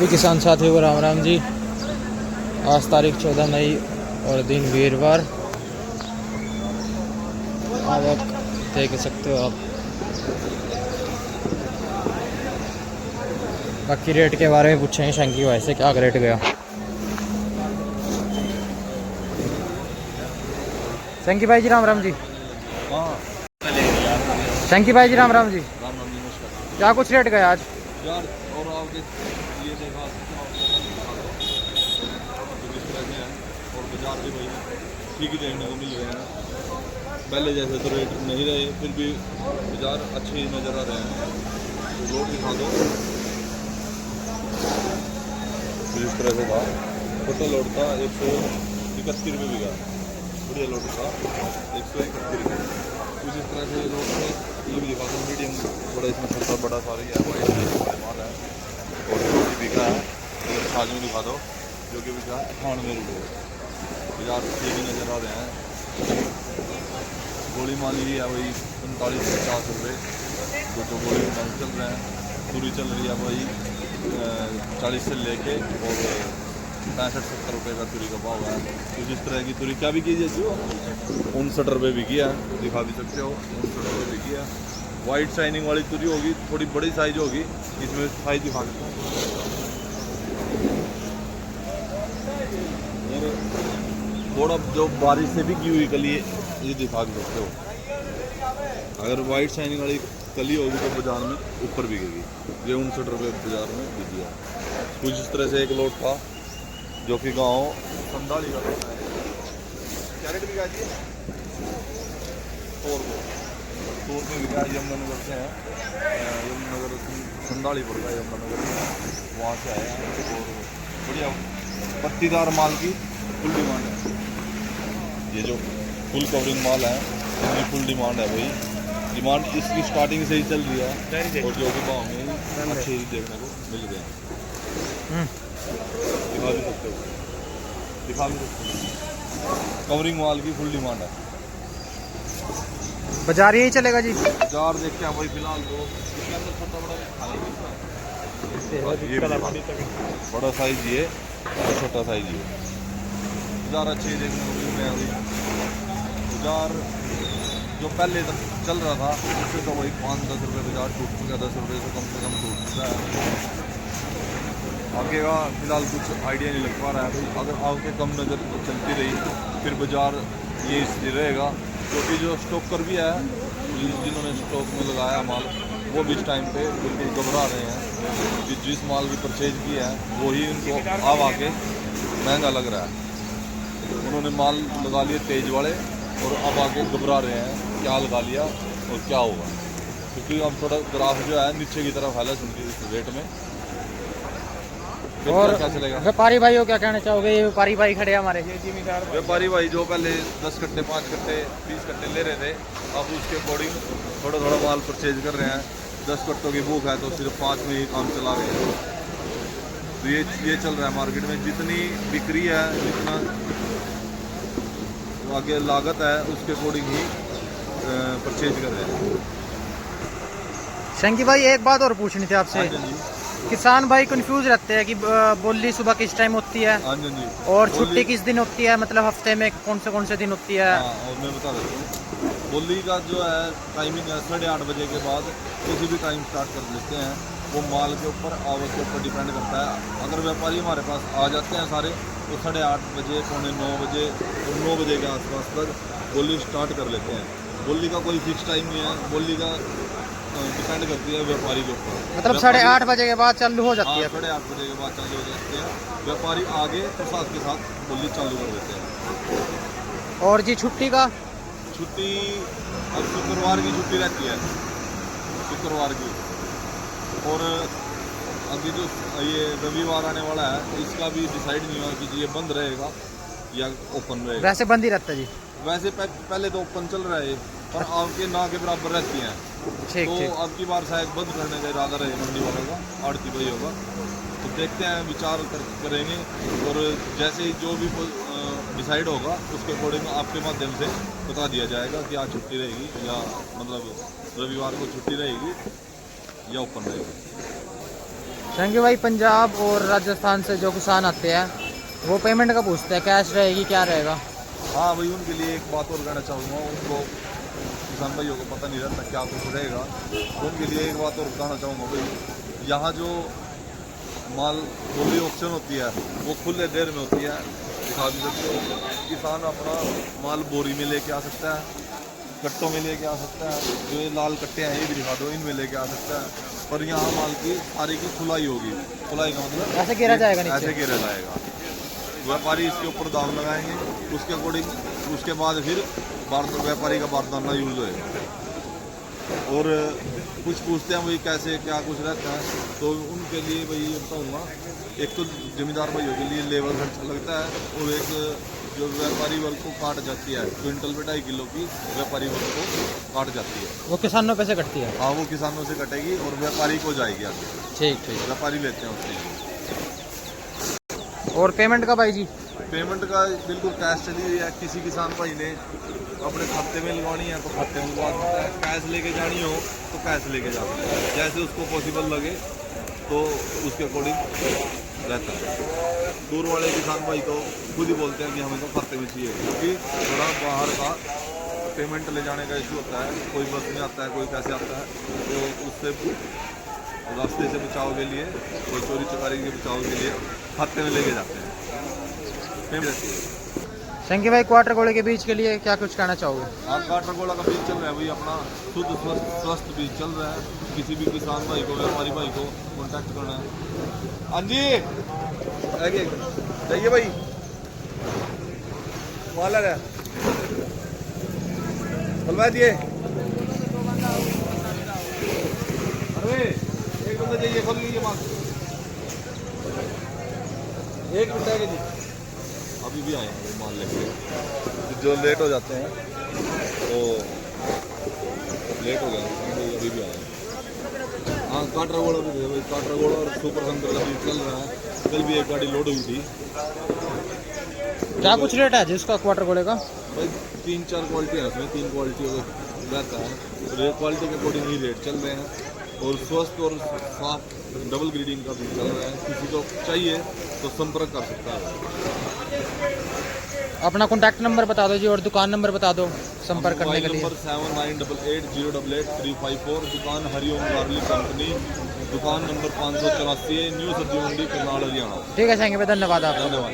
सभी किसान साथियों को राम राम जी। आज तारीख 14 मई और दिन वीरवार। आवक देख सकते हो आप। बाकी रेट के बारे में पूछेंगे शंकी भाई से, क्या रेट गया। शंकी भाई जी राम राम जी। शंकी भाई जी राम राम जी। क्या कुछ रेट गया आज यार? और आपके ये देखा और बाजार भी वही ठीक ही देखने को मिल रहे हैं। पहले जैसे तो रेट नहीं रहे, फिर भी बाजार अच्छे ही नज़र आ रहे हैं। तो लोड दिखा दो। फिर इस तरह से था, छोटा लोड था 131 रुपये बिका, बढ़िया लोड था 131 रुपये। कुछ इस तरह से लोड थे। ये भी दिखा दो मीडियम, बड़ा इसमें छोटा बड़ा सारी है, माल है और जो भी बिका है। अगर छाछ में दिखा दो जो कि बिका 98 रुपये। बाजार ठीक ही नज़र आ रहे हैं। गोली माल ही है वही 45-50 रुपये जो गोली माल चल रहे हैं। तुरी चल रही है वही 40 से लेके और 65-70 रुपये का तुरी का भाव है। तो जिस तरह की तुरी क्या बिकी है जो 59 रुपये बिकी है, दिखा भी सकते हो 59 रुपये बिकी है। वाइट शाइनिंग वाली तुरी होगी, थोड़ी बड़ी साइज होगी, इसमें साइज दिखा सकते हो। थोड़ा जो बारिश से भी की हुई कली ये दिखा सकते हो। अगर वाइट शाइनिंग वाली कली होगी तो बाजार में ऊपर बिकेगी। ये 59 रुपये बाजार में बिकी है। कुछ इस तरह से एक लोट था जो कि गाँव संदाली का लोट है। क्या रेट बिका जी? 100 रुपये बिका। यमुनानगर से है, यमुनानगर संदाली पड़ गया, यमुनानगर वहाँ से आया है। और बढ़िया पत्तीदार माल की फुल डिमांड है। ये जो फुल कवरिंग माल है इसकी फुल डिमांड है। भाई डिमांड इसकी स्टार्टिंग से ही चल रही है और जो भी भाव में अच्छे ही देखने को मिल गए हैं। दिखा भी सकते हो, दिखा भी सकते हो। कवरिंग माल की फुल डिमांड है। बाजार यही चलेगा जी। बाजार देखते हैं भाई फिलहाल तो इसके अंदर छोटा बड़ा ये बड़ा साइज ये और छोटा साइज ये। बाजार अच्छे ही देखने को मिल रहे हैं। बाजार जो पहले तक चल रहा था उससे तो वही 5-10 रुपये बाजार टूट चुका है। 10 रुपये से कम टूट चुका है। आगे का फिलहाल कुछ आइडिया नहीं लग पा रहा है। अगर आगे कम नज़र चलती रही फिर बाजार ये इसलिए रहेगा क्योंकि जो स्टॉकर भी है, जिन्होंने स्टॉक में लगाया माल, वो भी इस टाइम पे बिल्कुल घबरा रहे हैं कि जिस माल की परचेज की है वही उनको अब आके महंगा लग रहा है। उन्होंने माल लगा लिए तेज वाले और अब आके घबरा रहे हैं क्या लगा लिया और क्या होगा। क्योंकि अब थोड़ा ग्राफ जो है नीचे की तरफ है उनकी रेट में। और क्या चलेगा? व्यापारी भाई हो क्या कहना चाहोगे? ये व्यापारी भाई खड़े हमारे, व्यापारी भाई जो पहले 10 कट्टे 5 कट्टे 20 कट्टे ले रहे थे, अब उसके अकॉर्डिंग थोड़ा थोड़ा माल परचेज कर रहे हैं। 10 कट्टों की भूख है तो सिर्फ 5 में ही काम चला रहे हैं। तो ये चल रहा है मार्केट में। जितनी बिक्री है, जितना आगे लागत है, उसके अकॉर्डिंग ही परचेज कर रहे हैं। शंकी भाई एक बात और पूछनी थी आपसे। किसान भाई कंफ्यूज रहते हैं कि बोली सुबह किस टाइम होती है और छुट्टी किस दिन होती है, मतलब हफ्ते में कौन से दिन होती है। और मैं बता देता हूँ, बोली का जो है टाइमिंग है 8:30 बजे के बाद किसी भी टाइम स्टार्ट कर लेते हैं। वो माल के ऊपर आवक के ऊपर डिपेंड करता है। अगर व्यापारी हमारे पास आ जाते हैं सारे तो 8:30 बजे, 8:45 बजे और 9 बजे के आसपास तक बोली स्टार्ट कर लेते हैं। बोली का कोई फिक्स टाइम नहीं है, बोली का डिपेंड करती है व्यापारी के ऊपर। मतलब 8:30 बजे के बाद चालू हो जाती है। 8:30 बजे के बाद चालू हो जाती है। व्यापारी आगे प्रसाद के साथ बोली चालू कर देते हैं। और जी छुट्टी का? छुट्टी अब शुक्रवार की छुट्टी रहती है, शुक्रवार की। और अभी जो ये रविवार आने वाला है इसका भी डिसाइड नहीं हुआ कि ये बंद रहेगा या ओपन रहेगा। वैसे बंद ही रहता है जी। वैसे पहले तो ओपन चल रहा है पर आपके ना के बराबर रहती हैं। तो अब की बार शायद बंद करने का इरादा रहे मंडी वालों का, आड़ती भाई होगा। तो देखते हैं, विचार करेंगे और जैसे ही जो भी डिसाइड होगा उसके अकॉर्डिंग आपके माध्यम से बता दिया जाएगा कि आज छुट्टी रहेगी या मतलब रविवार को छुट्टी रहेगी या ओपन रहेगी। संगी भाई पंजाब और राजस्थान से जो किसान आते हैं वो पेमेंट का पूछते हैं, कैश रहेगी क्या रहेगा? हाँ भाई, उनके लिए एक बात और कहना चाहूँगा, उनको किसान भाइयों को पता नहीं रहता क्या कुछ रहेगा, तो उनके लिए एक बात और बताना चाहूँगा भाई, यहाँ जो माल बोली ऑप्शन होती है वो खुले देर में होती है, दिखा भी सकते हो। किसान अपना माल बोरी में लेके आ सकता है, कट्टों में लेके आ सकता है, जो ये लाल कट्टे हैं ये भी दिखा दो, इनमें लेके आ सकता है। पर यहाँ माल की सारी की खुलाई होगी, खुलाई का मतलब ऐसे गिरा जाएगा नीचे? ऐसे गिरा जाएगा। व्यापारी इसके ऊपर दाम लगाएंगे, उसके अकॉर्डिंग उसके बाद फिर व्यापारी का बारदाना यूज होएगा। और कुछ पूछते हैं भाई कैसे क्या कुछ रहता है, तो उनके लिए भाई ये बताऊँगा, एक तो जमींदार भाइयों के लिए लेबर खर्चा लगता है, और एक जो व्यापारी वर्ग को काट जाती है, क्विंटल पे 2.5 किलो की व्यापारी वर्ग को काट जाती है, वो किसानों पे से कटती है? हाँ वो किसानों से कटेगी और व्यापारी को जाएगी आगे। ठीक ठीक। व्यापारी लेते हैं उसके लिए। और पेमेंट का भाई जी? पेमेंट का बिल्कुल कैश चली हुई है, किसी किसान भाई ने अपने खाते में लगवानी है तो खाते में लगवा सकता है, कैश लेके जानी हो तो कैश लेके जा सकता है, जैसे उसको पॉसिबल लगे तो उसके अकॉर्डिंग रहता है। दूर वाले किसान भाई तो खुद ही बोलते हैं कि हमें तो खाते में चाहिए, क्योंकि थोड़ा बाहर का पेमेंट ले जाने का इशू होता है, कोई बस में आता है कोई कैसे आता है, तो उससे रास्ते से बचाव के लिए, कोई चोरी चकारी के बचाव के लिए खाते में लेके जाते हैं, पेमेंट रहती है। संगी भाई क्वार्टर घोड़े के बीज के लिए क्या कुछ कहना चाहोगे? हाँ, क्वार्टर घोड़ा का बीज चल रहा है भाई, अपना शुद्ध स्वस्थ बीज चल रहा है, किसी भी किसान भाई को व्यापारी भाई को कॉन्टैक्ट करना है। हाँ जी, आगे चाहिए भाई, वाला है खुलवा दिए। अरे एक बंदा चाहिए, खोल लीजिए माल, एक मिनट आगे जी, अभी भी आए हैं माल लेके, जो लेट हो जाते हैं तो लेट हो गया, अभी भी आए हैं। हाँ, काटरा घोड़ा भी है भाई, काटरा घोड़ा और सुपर संकर का बीज चल रहा है, कल भी एक गाड़ी लोड हुई थी। क्या कुछ रेट है जिसका क्वार्टर घोड़े का? भाई 3-4 क्वालिटी है उसमें, 3 क्वालिटी रहता है, रेट क्वालिटी के अकॉर्डिंग ही रेट चल रहे हैं, और स्वस्थ और साफ डबल ग्रेडिंग का भी चल रहा है, किसी को चाहिए तो संपर्क कर सकता है। अपना कॉन्टैक्ट नंबर बता दो जी और दुकान नंबर बता दो संपर्क करने के लिए। नंबर 7988088084, दुकान हरिओम गार्लिक कंपनी, दुकान नंबर 584, न्यू सब्जी मंडी, करनाल, हरियाणा। ठीक है संगी भाई, धन्यवाद आपका। धन्यवाद।